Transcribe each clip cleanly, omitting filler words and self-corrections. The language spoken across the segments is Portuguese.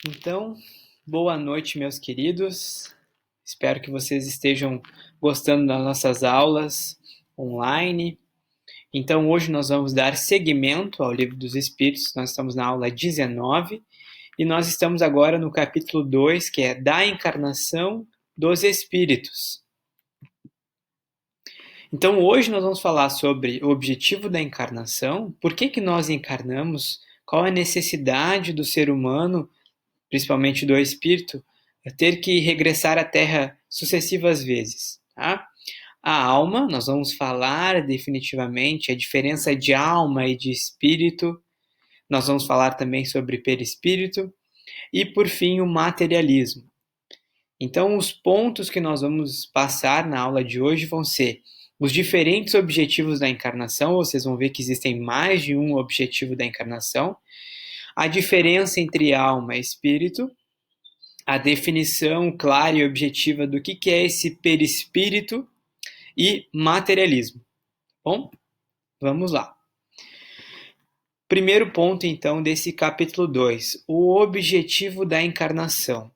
Então, boa noite, meus queridos. Espero que vocês estejam gostando das nossas aulas online. Então, hoje nós vamos dar seguimento ao Livro dos Espíritos. Nós estamos na aula 19 e nós estamos agora no capítulo 2, que é da encarnação dos espíritos. Então, hoje nós vamos falar sobre o objetivo da encarnação, por que nós encarnamos, qual a necessidade do ser humano, principalmente do espírito, ter que regressar à Terra sucessivas vezes. Tá? A alma, nós vamos falar definitivamente a diferença de alma e de espírito. Nós vamos falar também sobre perispírito. E, por fim, o materialismo. Então, os pontos que nós vamos passar na aula de hoje vão ser os diferentes objetivos da encarnação, vocês vão ver que existem mais de um objetivo da encarnação, a diferença entre alma e espírito, a definição clara e objetiva do que é esse perispírito e materialismo. Bom, vamos lá. Primeiro ponto, então, desse capítulo 2, o objetivo da encarnação.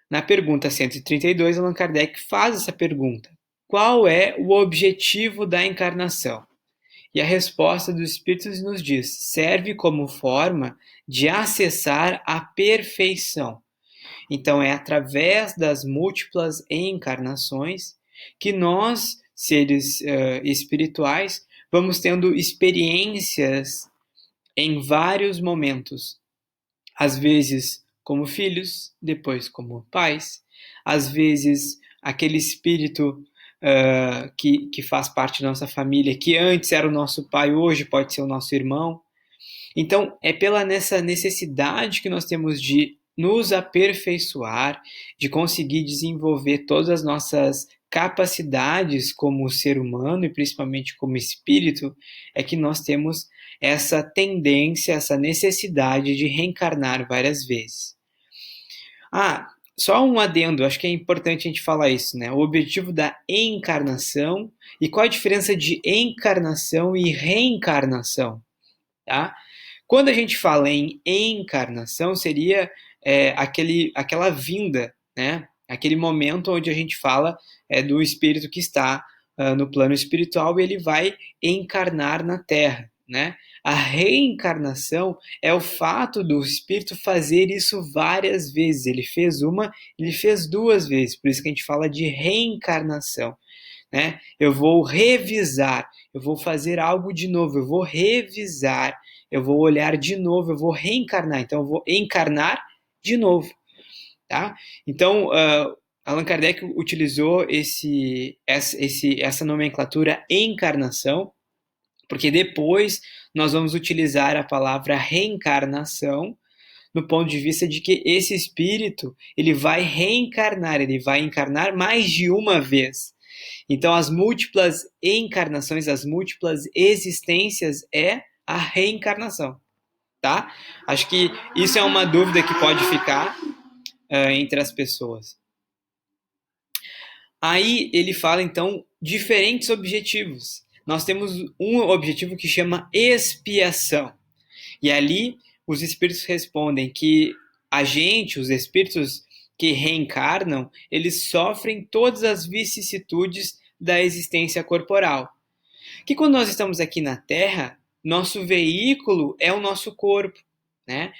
Na pergunta 132, Allan Kardec faz essa pergunta: qual é o objetivo da encarnação? E a resposta dos Espíritos nos diz: serve como forma de acessar a perfeição. Então, é através das múltiplas encarnações que nós, seres espirituais, vamos tendo experiências em vários momentos. Às vezes como filhos, depois como pais. Às vezes aquele espírito que faz parte da nossa família, que antes era o nosso pai, hoje pode ser o nosso irmão. Então, é pela nessa necessidade que nós temos de nos aperfeiçoar, de conseguir desenvolver todas as nossas capacidades como ser humano e principalmente como espírito, é que nós temos essa tendência, essa necessidade de reencarnar várias vezes. Só um adendo, acho que é importante a gente falar isso, né? O objetivo da encarnação e qual a diferença de encarnação e reencarnação, tá? Quando a gente fala em encarnação, seria aquela vinda, né? Aquele momento onde a gente fala do espírito que está no plano espiritual e ele vai encarnar na Terra, né? A reencarnação é o fato do espírito fazer isso várias vezes. Ele fez uma, ele fez duas vezes, por isso que a gente fala de reencarnação, né? Eu vou revisar, eu vou fazer algo de novo, eu vou revisar, eu vou olhar de novo, eu vou reencarnar, então eu vou encarnar de novo, tá? Então, Allan Kardec utilizou essa nomenclatura encarnação, porque depois nós vamos utilizar a palavra reencarnação no ponto de vista de que esse espírito ele vai reencarnar, ele vai encarnar mais de uma vez. Então, as múltiplas encarnações, as múltiplas existências é a reencarnação, tá? Acho que isso é uma dúvida que pode ficar entre as pessoas. Aí ele fala, então, diferentes objetivos. Nós temos um objetivo que chama expiação. E ali os espíritos respondem que a gente, os espíritos que reencarnam, eles sofrem todas as vicissitudes da existência corporal. Que quando nós estamos aqui na Terra, nosso veículo é o nosso corpo, né?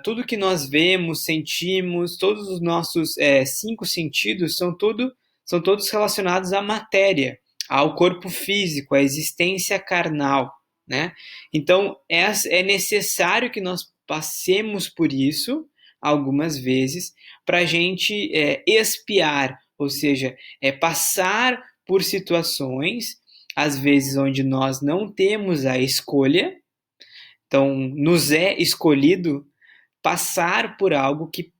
Tudo que nós vemos, sentimos, todos os nossos 5 sentidos são todos relacionados à matéria, ao corpo físico, à existência carnal, né? Então é necessário que nós passemos por isso algumas vezes para a gente expiar, ou seja, passar por situações às vezes onde nós não temos a escolha, então nos é escolhido passar por algo que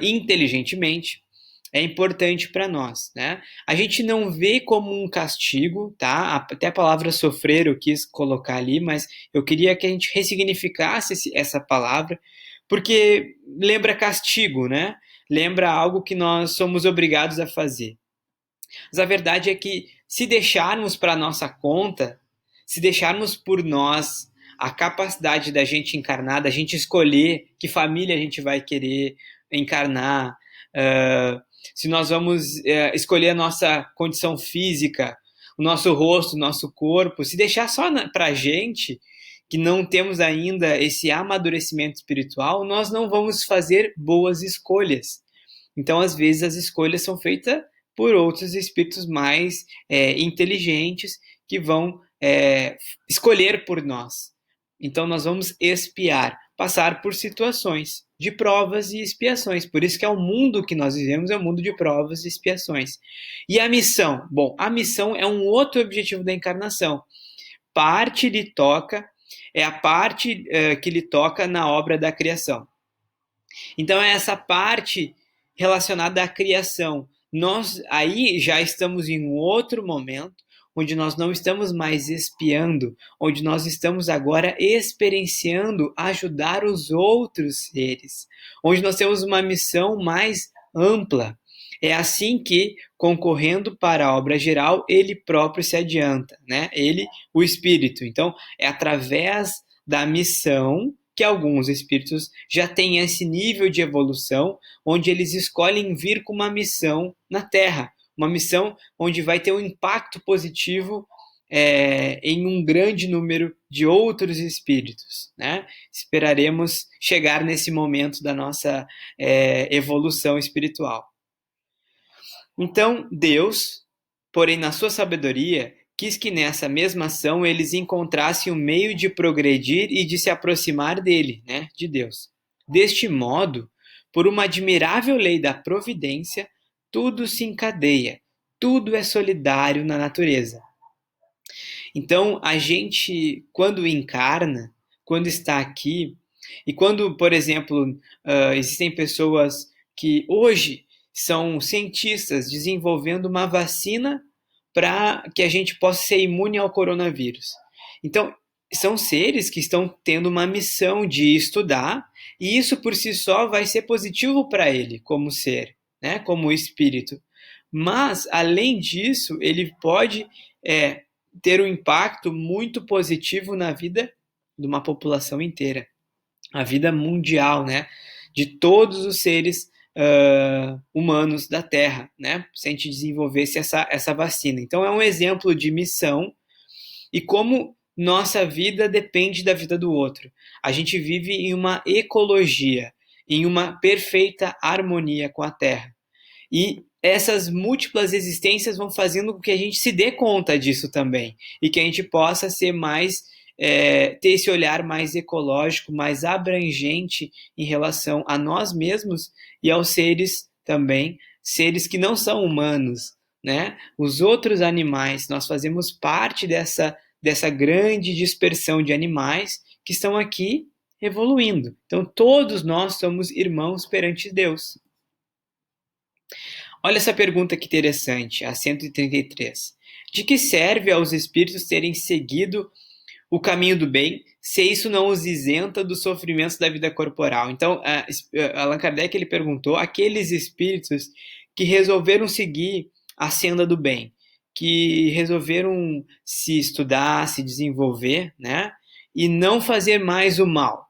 inteligentemente é importante para nós, né? A gente não vê como um castigo, tá? Até a palavra sofrer eu quis colocar ali, mas eu queria que a gente ressignificasse essa palavra, porque lembra castigo, né? Lembra algo que nós somos obrigados a fazer. Mas a verdade é que se deixarmos para nossa conta, se deixarmos por nós a capacidade da gente encarnar, da gente escolher que família a gente vai querer encarnar, se nós vamos escolher a nossa condição física, o nosso rosto, o nosso corpo, se deixar só para a gente, que não temos ainda esse amadurecimento espiritual, nós não vamos fazer boas escolhas. Então, às vezes, as escolhas são feitas por outros espíritos mais inteligentes que vão escolher por nós. Então, nós vamos expiar, passar por situações de provas e expiações. Por isso que é o mundo que nós vivemos, é um mundo de provas e expiações. E a missão? Bom, a missão é um outro objetivo da encarnação. Parte lhe toca, é a parte que lhe toca na obra da criação. Então, é essa parte relacionada à criação. Nós aí já estamos em um outro momento, onde nós não estamos mais espiando, onde nós estamos agora experienciando ajudar os outros seres, onde nós temos uma missão mais ampla. É assim que, concorrendo para a obra geral, ele próprio se adianta, né? Ele, o espírito. Então, é através da missão que alguns espíritos já têm esse nível de evolução, onde eles escolhem vir com uma missão na Terra, uma missão onde vai ter um impacto positivo em um grande número de outros espíritos, né? Esperaremos chegar nesse momento da nossa evolução espiritual. Então, Deus, porém, na sua sabedoria, quis que nessa mesma ação eles encontrassem um meio de progredir e de se aproximar dele, né, de Deus. Deste modo, por uma admirável lei da providência, tudo se encadeia, tudo é solidário na natureza. Então, a gente, quando encarna, quando está aqui, e quando, por exemplo, existem pessoas que hoje são cientistas desenvolvendo uma vacina para que a gente possa ser imune ao coronavírus. Então, são seres que estão tendo uma missão de estudar, e isso por si só vai ser positivo para ele como ser, né, como espírito. Mas, além disso, ele pode ter um impacto muito positivo na vida de uma população inteira, a vida mundial, né, de todos os seres humanos da Terra, né, se a gente desenvolvesse essa vacina. Então é um exemplo de missão e como nossa vida depende da vida do outro. A gente vive em uma ecologia, em uma perfeita harmonia com a Terra. E essas múltiplas existências vão fazendo com que a gente se dê conta disso também e que a gente possa ser mais ter esse olhar mais ecológico, mais abrangente em relação a nós mesmos e aos seres também, seres que não são humanos, né? Os outros animais, nós fazemos parte dessa grande dispersão de animais que estão aqui evoluindo. Então, todos nós somos irmãos perante Deus. Olha essa pergunta que interessante, a 133. De que serve aos espíritos terem seguido o caminho do bem, se isso não os isenta dos sofrimentos da vida corporal? Então, Allan Kardec ele perguntou aqueles espíritos que resolveram seguir a senda do bem, que resolveram se estudar, se desenvolver, né, e não fazer mais o mal.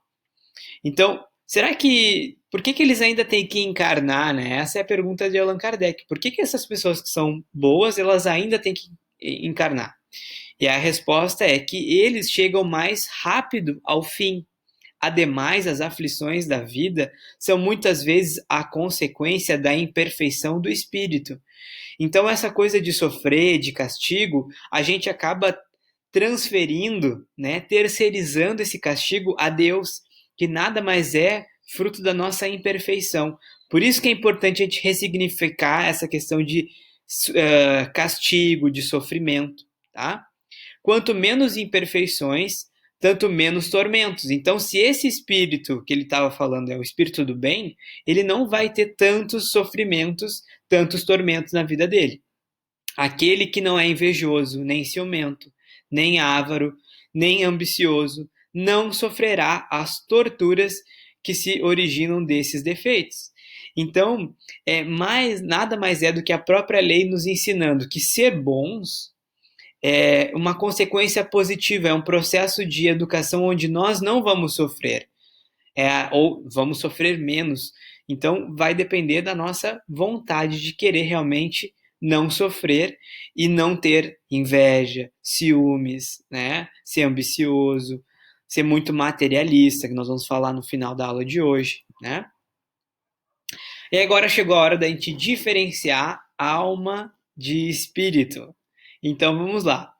Então, será que por que eles ainda têm que encarnar, né? Essa é a pergunta de Allan Kardec. Por que essas pessoas que são boas, elas ainda têm que encarnar? E a resposta é que eles chegam mais rápido ao fim. Ademais, as aflições da vida são muitas vezes a consequência da imperfeição do espírito. Então, essa coisa de sofrer, de castigo, a gente acaba transferindo, né, terceirizando esse castigo a Deus, que nada mais é fruto da nossa imperfeição. Por isso que é importante a gente ressignificar essa questão de castigo, de sofrimento, tá? Quanto menos imperfeições, tanto menos tormentos. Então, se esse espírito que ele estava falando é o espírito do bem, ele não vai ter tantos sofrimentos, tantos tormentos na vida dele. Aquele que não é invejoso, nem ciumento, nem avaro, nem ambicioso, não sofrerá as torturas que se originam desses defeitos. Então, nada mais é do que a própria lei nos ensinando que ser bons é uma consequência positiva, é um processo de educação onde nós não vamos sofrer, ou vamos sofrer menos. Então, vai depender da nossa vontade de querer realmente não sofrer e não ter inveja, ciúmes, né? Ser ambicioso, ser muito materialista, que nós vamos falar no final da aula de hoje, né? E agora chegou a hora da gente diferenciar alma de espírito. Então vamos lá.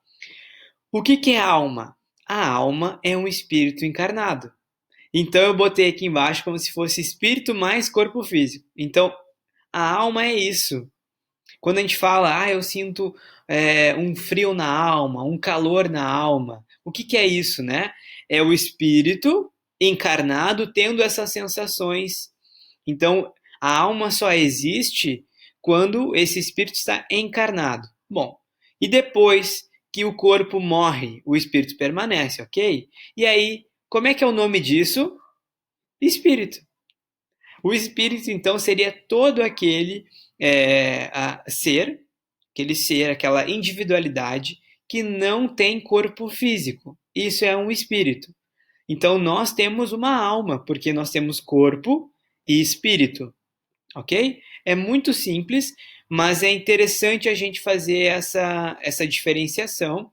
O que é alma? A alma é um espírito encarnado. Então eu botei aqui embaixo como se fosse espírito mais corpo físico. Então a alma é isso. Quando a gente fala, eu sinto um frio na alma, um calor na alma, o que é isso, né? É o espírito encarnado tendo essas sensações. Então a alma só existe quando esse espírito está encarnado. Bom, e depois que o corpo morre, o espírito permanece, ok? E aí, como é que é o nome disso? Espírito. O espírito, então, seria todo aquele ser, aquela individualidade que não tem corpo físico. Isso é um espírito. Então, nós temos uma alma, porque nós temos corpo e espírito, ok? É muito simples, mas é interessante a gente fazer essa diferenciação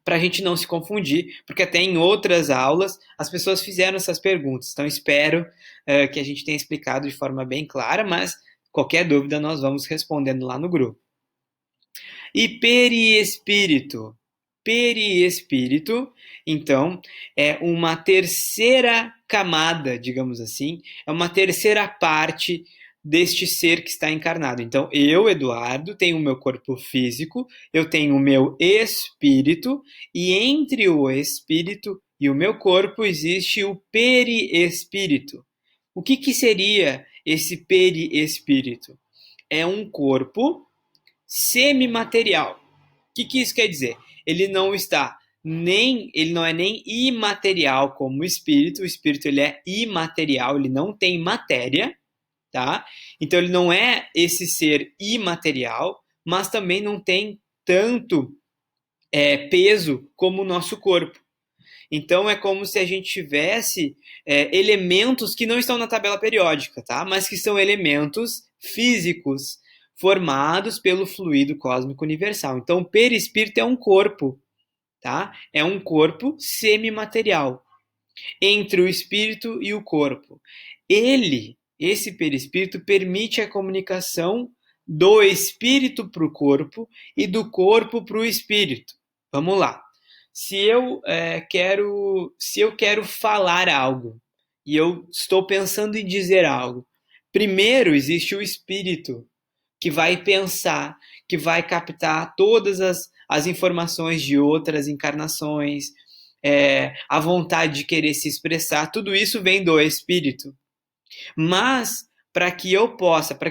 para a gente não se confundir, porque até em outras aulas as pessoas fizeram essas perguntas. Então espero que a gente tenha explicado de forma bem clara, mas qualquer dúvida nós vamos respondendo lá no grupo. E periespírito? Periespírito, então, é uma terceira camada, digamos assim, é uma terceira parte deste ser que está encarnado. Então, eu, Eduardo, tenho o meu corpo físico, eu tenho o meu espírito, e entre o espírito e o meu corpo existe o periespírito. O que seria esse periespírito? É um corpo semimaterial. O que isso quer dizer? Ele não é nem imaterial como o espírito ele é imaterial, ele não tem matéria, tá? Então ele não é esse ser imaterial, mas também não tem tanto peso como o nosso corpo. Então é como se a gente tivesse elementos que não estão na tabela periódica, tá? Mas que são elementos físicos formados pelo fluido cósmico universal. Então o perispírito é um corpo, tá? É um corpo semimaterial entre o espírito e o corpo. Esse perispírito, permite a comunicação do espírito para o corpo e do corpo para o espírito. Vamos lá. Se eu quero falar algo e eu estou pensando em dizer algo, primeiro existe o espírito que vai pensar, que vai captar todas as informações de outras encarnações, a vontade de querer se expressar, tudo isso vem do espírito. Mas para que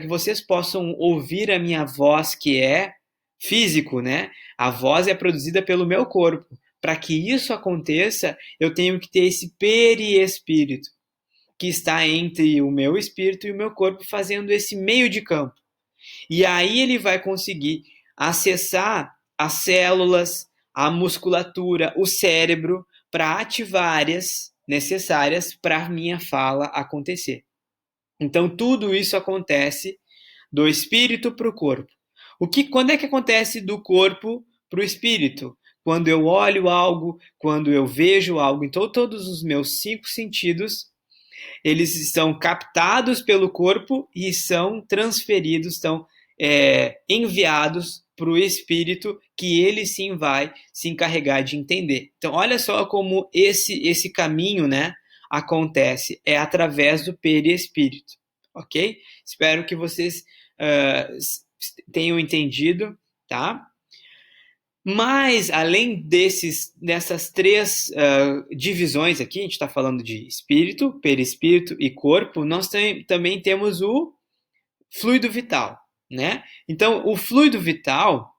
vocês possam ouvir a minha voz, que é físico, né? A voz é produzida pelo meu corpo. Para que isso aconteça, eu tenho que ter esse periespírito, que está entre o meu espírito e o meu corpo, fazendo esse meio de campo. E aí ele vai conseguir acessar as células, a musculatura, o cérebro, para ativar áreas necessárias para a minha fala acontecer. Então tudo isso acontece do espírito para o corpo. Quando é que acontece do corpo para o espírito? Quando eu olho algo, quando eu vejo algo. Então todos os meus 5 sentidos, eles são captados pelo corpo e são transferidos, estão enviados para o espírito, que ele sim vai se encarregar de entender. Então olha só como esse caminho, né, acontece, é através do perispírito, ok? Espero que vocês tenham entendido, tá? Mas, além dessas três divisões aqui, a gente está falando de espírito, perispírito e corpo, nós também temos o fluido vital, né? Então, o fluido vital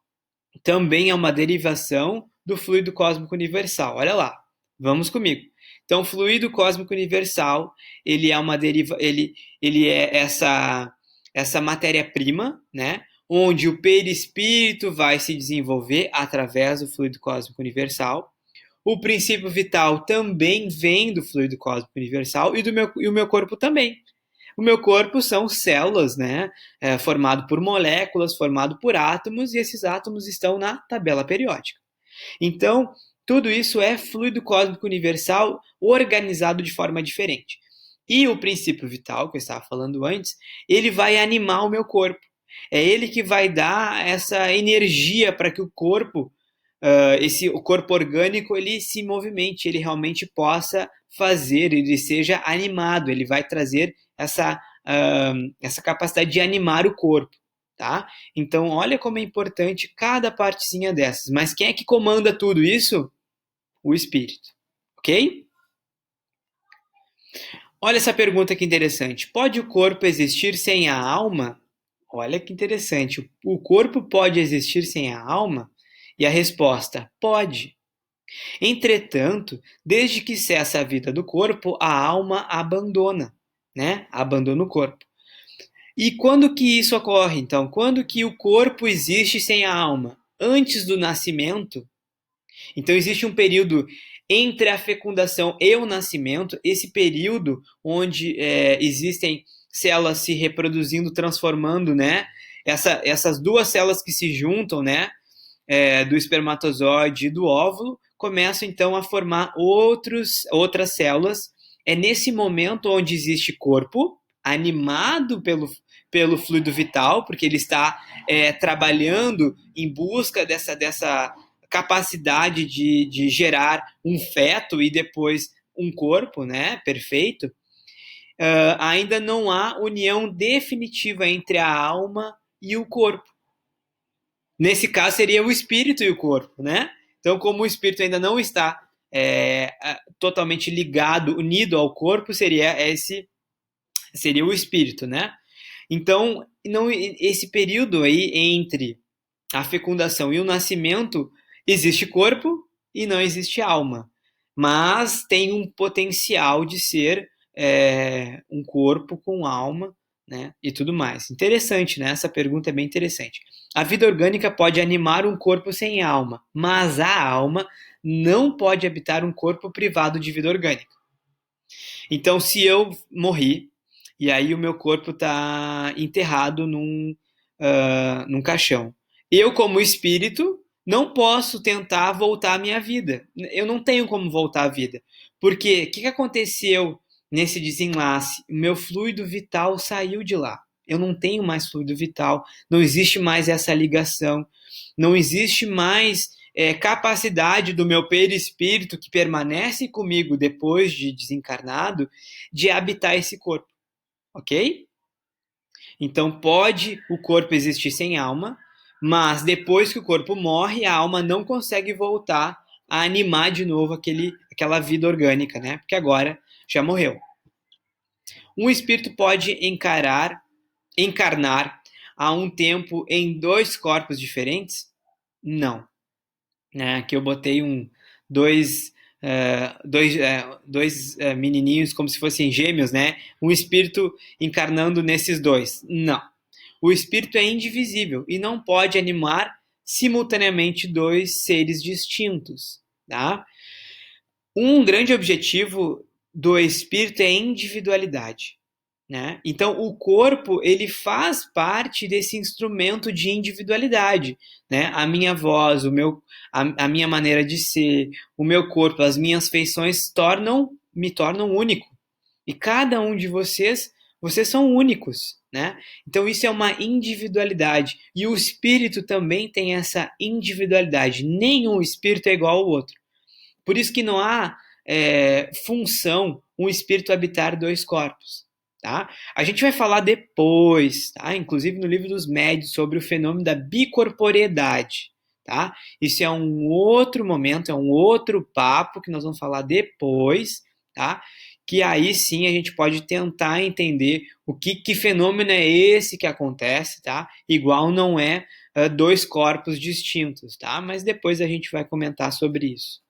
também é uma derivação do fluido cósmico universal. Olha lá, vamos comigo. Então, o fluido cósmico universal, ele é uma ele é essa matéria-prima, né? onde o perispírito vai se desenvolver através do fluido cósmico universal. O princípio vital também vem do fluido cósmico universal e o meu corpo também. O meu corpo são células, né? Formado por moléculas, formado por átomos, e esses átomos estão na tabela periódica. Então, tudo isso é fluido cósmico universal organizado de forma diferente. E o princípio vital, que eu estava falando antes, ele vai animar o meu corpo. É ele que vai dar essa energia para que o corpo, o corpo orgânico, ele se movimente, ele realmente possa fazer, ele seja animado, ele vai trazer essa capacidade de animar o corpo. Tá? Então, olha como é importante cada partezinha dessas. Mas quem é que comanda tudo isso? O espírito. Ok? Olha essa pergunta que interessante. Pode o corpo existir sem a alma? Olha que interessante. O corpo pode existir sem a alma? E a resposta: pode. Entretanto, desde que cessa a vida do corpo, a alma abandona, né? Abandona o corpo. E quando que isso ocorre, então? Quando que o corpo existe sem a alma? Antes do nascimento. Então existe um período entre a fecundação e o nascimento, esse período onde existem células se reproduzindo, transformando, né? Essas duas células que se juntam, né? Do espermatozoide e do óvulo, começam então a formar outras células. É nesse momento onde existe corpo, animado pelo fluido vital, porque ele está trabalhando em busca dessa capacidade de gerar um feto e depois um corpo, né, perfeito. Ainda não há união definitiva entre a alma e o corpo. Nesse caso, seria o espírito e o corpo, né? Então, como o espírito ainda não está totalmente ligado, unido ao corpo, seria o espírito, né? Então, não, esse período aí entre a fecundação e o nascimento, existe corpo e não existe alma. Mas tem um potencial de ser um corpo com alma, né? E tudo mais. Interessante, né? Essa pergunta é bem interessante. A vida orgânica pode animar um corpo sem alma, mas a alma não pode habitar um corpo privado de vida orgânica. Então, se eu morri e aí o meu corpo está enterrado num caixão, eu, como espírito, não posso tentar voltar à minha vida. Eu não tenho como voltar à vida. Porque o que aconteceu nesse desenlace? O meu fluido vital saiu de lá. Eu não tenho mais fluido vital, não existe mais essa ligação, não existe mais capacidade do meu perispírito que permanece comigo depois de desencarnado de habitar esse corpo, ok? Então pode o corpo existir sem alma, mas depois que o corpo morre, a alma não consegue voltar a animar de novo aquela vida orgânica, né? Porque agora já morreu. Um espírito pode encarnar a um tempo em dois corpos diferentes? Não. Aqui eu botei dois menininhos como se fossem gêmeos, né? Um espírito encarnando nesses dois. Não. O espírito é indivisível e não pode animar simultaneamente dois seres distintos, tá? Um grande objetivo do espírito é a individualidade, né? Então o corpo ele faz parte desse instrumento de individualidade, né? A minha voz, a minha maneira de ser, o meu corpo, as minhas feições me tornam único. E cada um de vocês são únicos, né? Então isso é uma individualidade e o espírito também tem essa individualidade. Nenhum espírito é igual ao outro. Por isso que não há função um espírito habitar dois corpos. Tá? A gente vai falar depois, tá? Inclusive no livro dos médios, sobre o fenômeno da bicorporeidade. Tá? Isso é um outro momento, é um outro papo que nós vamos falar depois, tá? Que aí sim a gente pode tentar entender que fenômeno é esse que acontece, tá? Igual não é dois corpos distintos, tá? Mas depois a gente vai comentar sobre isso.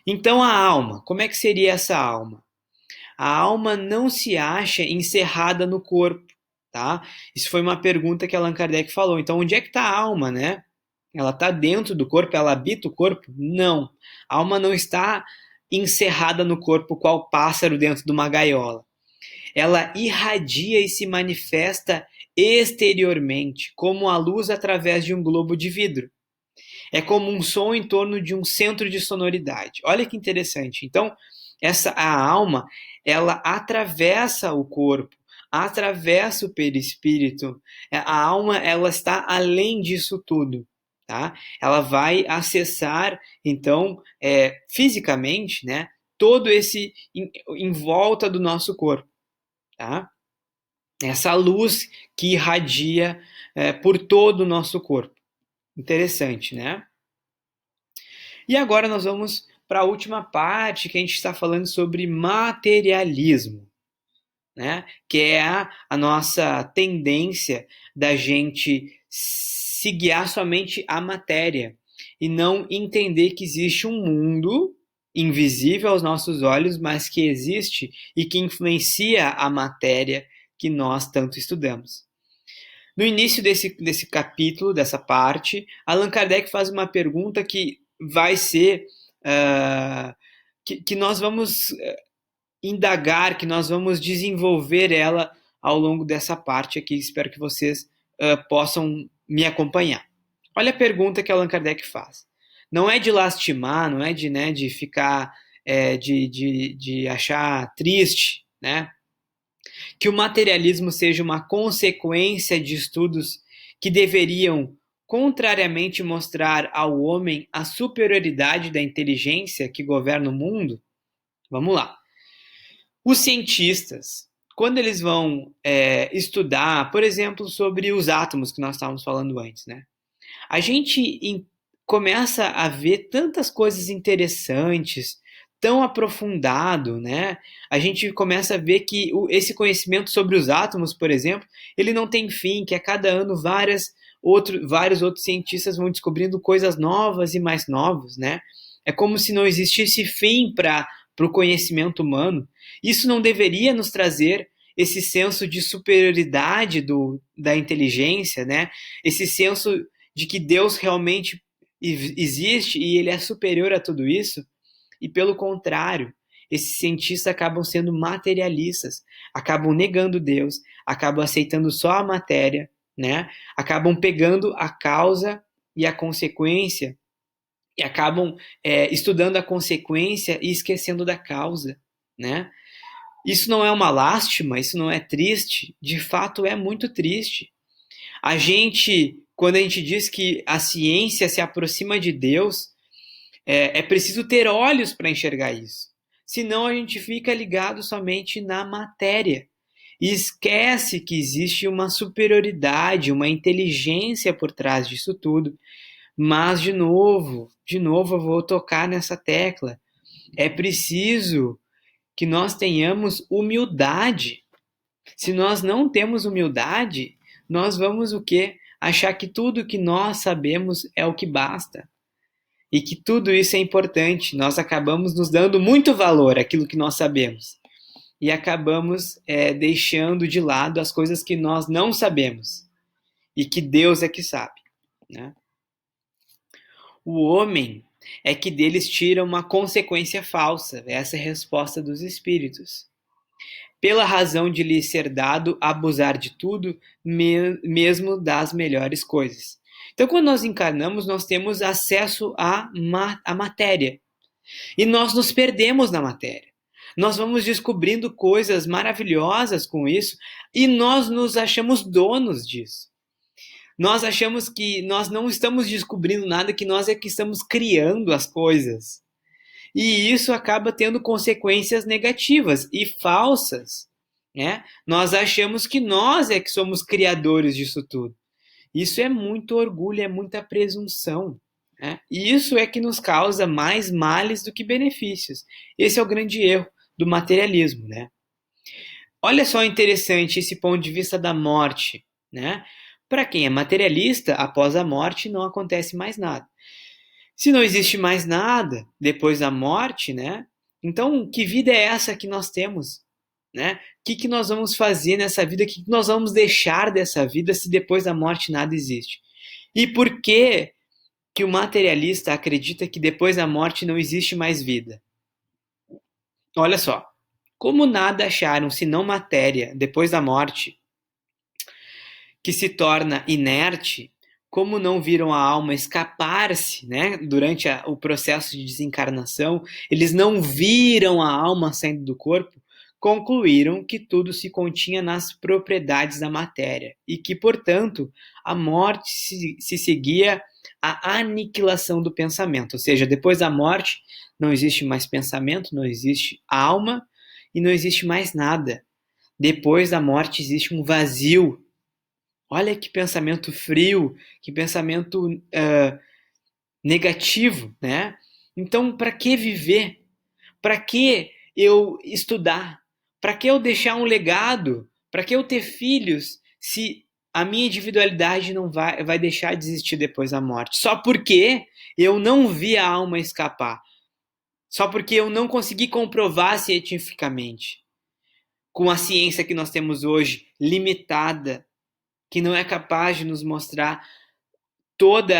Então a alma, como é que seria essa alma? A alma não se acha encerrada no corpo, tá? Isso foi uma pergunta que Allan Kardec falou. Então, onde é que está a alma, né? Ela está dentro do corpo? Ela habita o corpo? Não. A alma não está encerrada no corpo qual pássaro dentro de uma gaiola. Ela irradia e se manifesta exteriormente, como a luz através de um globo de vidro. É como um som em torno de um centro de sonoridade. Olha que interessante. Então, a alma, ela atravessa o corpo, atravessa o perispírito. A alma, ela está além disso tudo. Tá? Ela vai acessar, então, fisicamente, né, todo esse em volta do nosso corpo. Tá? Essa luz que irradia por todo o nosso corpo. Interessante, né? E agora nós vamos para a última parte, que a gente está falando sobre materialismo, né? Que é a nossa tendência da gente se guiar somente à matéria e não entender que existe um mundo invisível aos nossos olhos, mas que existe e que influencia a matéria que nós tanto estudamos. No início desse capítulo, dessa parte, Allan Kardec faz uma pergunta que vai ser que nós vamos indagar, que nós vamos desenvolver ela ao longo dessa parte aqui. Espero que vocês possam me acompanhar. Olha a pergunta que Allan Kardec faz. Não é de lastimar, não é de ficar, de achar triste, né? Que o materialismo seja uma consequência de estudos que deveriam, contrariamente, mostrar ao homem a superioridade da inteligência que governa o mundo? Vamos lá. Os cientistas, quando eles vão estudar, por exemplo, sobre os átomos que nós estávamos falando antes, né? A gente começa a ver tantas coisas interessantes, tão aprofundado, né? A gente começa a ver que esse conhecimento sobre os átomos, por exemplo, ele não tem fim, que a cada ano vários outros cientistas vão descobrindo coisas novas e mais novas, né? É como se não existisse fim para o conhecimento humano. Isso não deveria nos trazer esse senso de superioridade da inteligência, né? Esse senso de que Deus realmente existe e ele é superior a tudo isso? E pelo contrário, esses cientistas acabam sendo materialistas, acabam negando Deus, acabam aceitando só a matéria, né? Acabam pegando a causa e a consequência e acabam estudando a consequência e esquecendo da causa, né? Isso não é uma lástima, isso não é triste, de fato é muito triste. Quando a gente diz que a ciência se aproxima de Deus, é preciso ter olhos para enxergar isso. Senão a gente fica ligado somente na matéria e esquece que existe uma superioridade, uma inteligência por trás disso tudo. Mas, de novo eu vou tocar nessa tecla. É preciso que nós tenhamos humildade. Se nós não temos humildade, nós vamos o quê? Achar que tudo que nós sabemos é o que basta. E que tudo isso é importante. Nós acabamos nos dando muito valor àquilo que nós sabemos. E acabamos deixando de lado as coisas que nós não sabemos. E que Deus é que sabe, né? O homem é que deles tira uma consequência falsa. Essa é a resposta dos espíritos. Pela razão de lhe ser dado abusar de tudo, mesmo das melhores coisas. Então, quando nós encarnamos, nós temos acesso à matéria. E nós nos perdemos na matéria. Nós vamos descobrindo coisas maravilhosas com isso e nós nos achamos donos disso. Nós achamos que nós não estamos descobrindo nada, que nós é que estamos criando as coisas. E isso acaba tendo consequências negativas e falsas, né? Nós achamos que nós é que somos criadores disso tudo. Isso é muito orgulho, é muita presunção, né? E isso é que nos causa mais males do que benefícios. Esse é o grande erro do materialismo, né? Olha só interessante esse ponto de vista da morte, né? Para quem é materialista, após a morte não acontece mais nada. Se não existe mais nada depois da morte, né? Então, que vida é essa que nós temos? né? O que nós vamos fazer nessa vida? O que nós vamos deixar dessa vida se depois da morte nada existe? E por que o materialista acredita que depois da morte não existe mais vida? Olha só, como nada acharam senão matéria depois da morte, que se torna inerte, como não viram a alma escapar-se, né, durante o processo de desencarnação, eles não viram a alma saindo do corpo, concluíram que tudo se continha nas propriedades da matéria e que, portanto, a morte se seguia à aniquilação do pensamento, ou seja, depois da morte não existe mais pensamento, não existe alma e não existe mais nada. Depois da morte existe um vazio. Olha que pensamento frio, que pensamento negativo, né? Então, para que viver? Para que eu estudar? Para que eu deixar um legado? Para que eu ter filhos se a minha individualidade não vai deixar de existir depois da morte? Só porque eu não vi a alma escapar. Só porque eu não consegui comprovar cientificamente. Com a ciência que nós temos hoje, limitada, que não é capaz de nos mostrar toda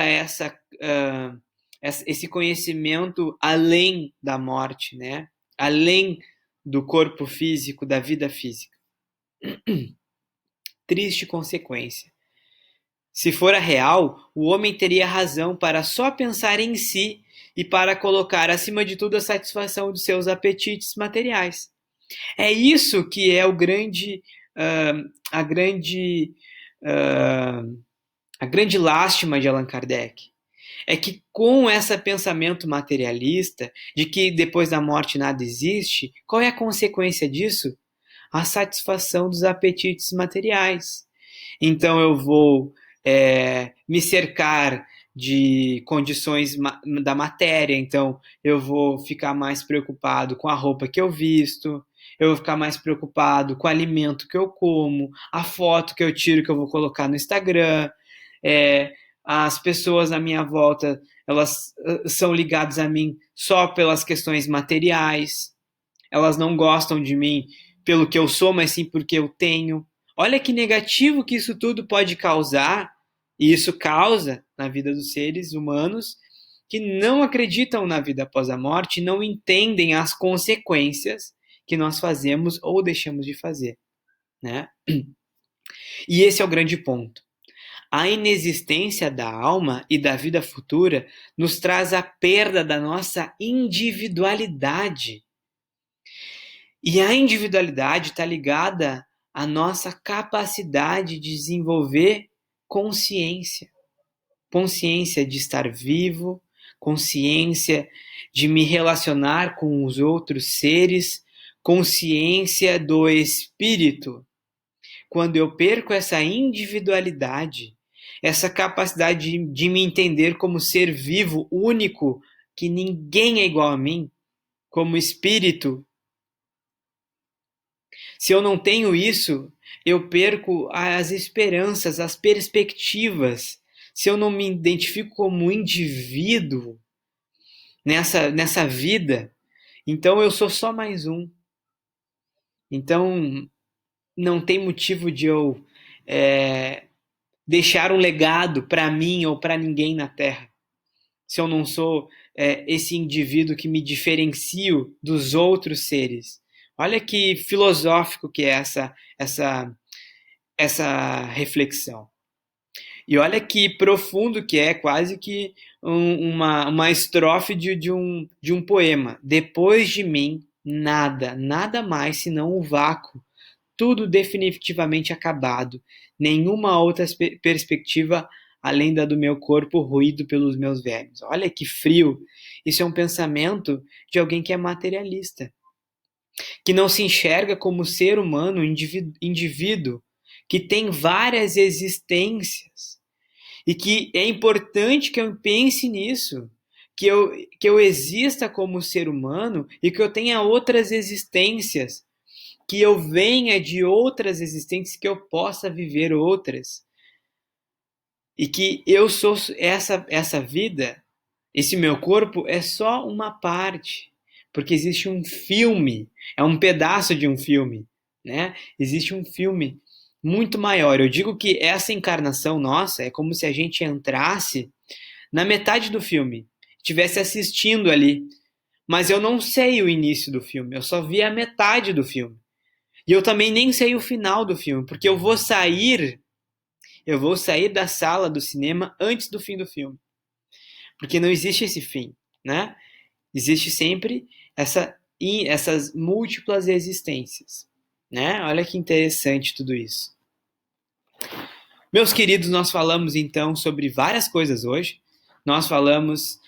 esse conhecimento além da morte, né? Além do corpo físico, da vida física. Triste consequência. Se for a real, o homem teria razão para só pensar em si e para colocar acima de tudo a satisfação dos seus apetites materiais. É isso que é o grande, a grande, a grande lástima de Allan Kardec. É que com esse pensamento materialista de que depois da morte nada existe, qual é a consequência disso? A satisfação dos apetites materiais. Então eu vou me cercar de condições da matéria, então eu vou ficar mais preocupado com a roupa que eu visto, eu vou ficar mais preocupado com o alimento que eu como, a foto que eu tiro que eu vou colocar no Instagram, é, as pessoas à minha volta, elas são ligadas a mim só pelas questões materiais, elas não gostam de mim pelo que eu sou, mas sim porque eu tenho. Olha que negativo que isso tudo pode causar, e isso causa na vida dos seres humanos que não acreditam na vida após a morte, não entendem as consequências que nós fazemos ou deixamos de fazer, né? E esse é o grande ponto. A inexistência da alma e da vida futura nos traz a perda da nossa individualidade. E a individualidade está ligada à nossa capacidade de desenvolver consciência. Consciência de estar vivo, consciência de me relacionar com os outros seres, consciência do espírito. Quando eu perco essa individualidade, essa capacidade de me entender como ser vivo, único, que ninguém é igual a mim, como espírito, se eu não tenho isso, eu perco as esperanças, as perspectivas. Se eu não me identifico como indivíduo nessa vida, então eu sou só mais um. Então não tem motivo de eu deixar um legado para mim ou para ninguém na Terra. Se eu não sou esse indivíduo que me diferencio dos outros seres. Olha que filosófico que é essa reflexão. E olha que profundo que é, quase que uma estrofe de um poema. Depois de mim, nada mais senão o vácuo, tudo definitivamente acabado, nenhuma outra perspectiva além da do meu corpo ruído pelos meus vermes. Olha que frio! Isso é um pensamento de alguém que é materialista, que não se enxerga como ser humano, indivíduo que tem várias existências e que é importante que eu pense nisso, que eu exista como ser humano e que eu tenha outras existências, que eu venha de outras existências, que eu possa viver outras. E que eu sou essa vida, esse meu corpo é só uma parte, porque existe um filme, é um pedaço de um filme, né? Existe um filme muito maior. Eu digo que essa encarnação nossa é como se a gente entrasse na metade do filme, estivesse assistindo ali, mas eu não sei o início do filme, eu só vi a metade do filme. E eu também nem sei o final do filme, porque eu vou sair da sala do cinema antes do fim do filme, porque não existe esse fim, né? Existe sempre essas múltiplas existências, né? Olha que interessante tudo isso. Meus queridos, nós falamos então sobre várias coisas hoje. Nós falamos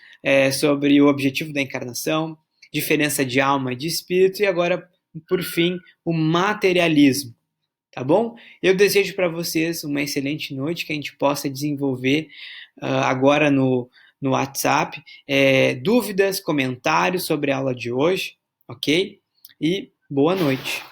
sobre o objetivo da encarnação, diferença de alma e de espírito, e agora, por fim, o materialismo. Tá bom? Eu desejo para vocês uma excelente noite, que a gente possa desenvolver agora no WhatsApp dúvidas, comentários sobre a aula de hoje, ok? E boa noite.